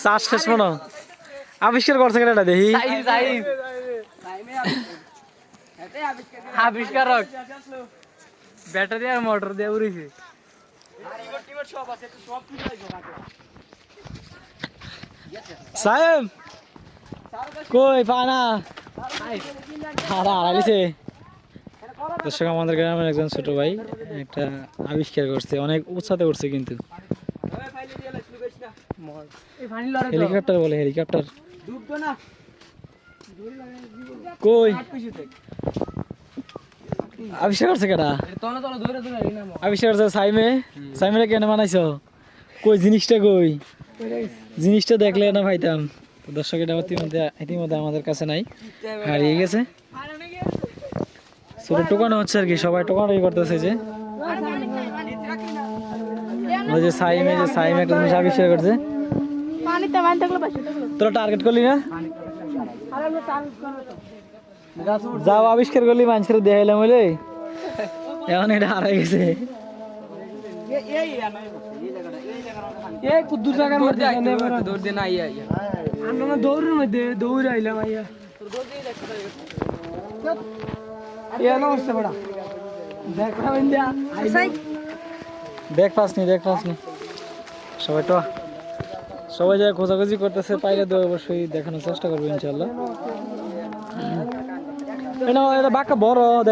শ্বাস শেষ মনো আবিষ্কার করছে এটা দেখি আবিষ্কারক ব্যাটারি আর মোটর দিয়ে উড়েছে সাহেব কই পানা হারাইছে দর্শক আমাদের গ্রামের একজন ছোট ভাই একটা আবিষ্কার করছে অনেক উৎসাহে করছে কিন্তু হেলিকপ্টার বলে হেলিকপ্টার কই আবিষ্কার করছে কেটা আবিষ্কার করছে সাইমে সাইমে কেন বানাইছো কই জিনিসটা কই জিনিসটা দেখলে না ভাইতাম দর্শক এটা ইতিমধ্যে আমাদের কাছে নাই হারিয়ে গেছে ছোট টোকানো হচ্ছে আর কি সবাই টোকানোই করতেছে যে ওই যে সাইমে একটা জিনিস আবিষ্কার করছে তোরা টার্গেট করলি না যাও আবিষ্কার করলি মানুষের দেখাইলাম বলে এখন এটা হারাই গেছে দৌড়ের মধ্যে দৌড়ে আইলাম আইয়া দেখ পাসনি সবাই তো সবাই যা খোঁজাখুঁজি করতেছে পাইলে তো অবশ্যই দেখানোর চেষ্টা করবো ইনশাল্লাহ এটা বাঁকা বড় দেখ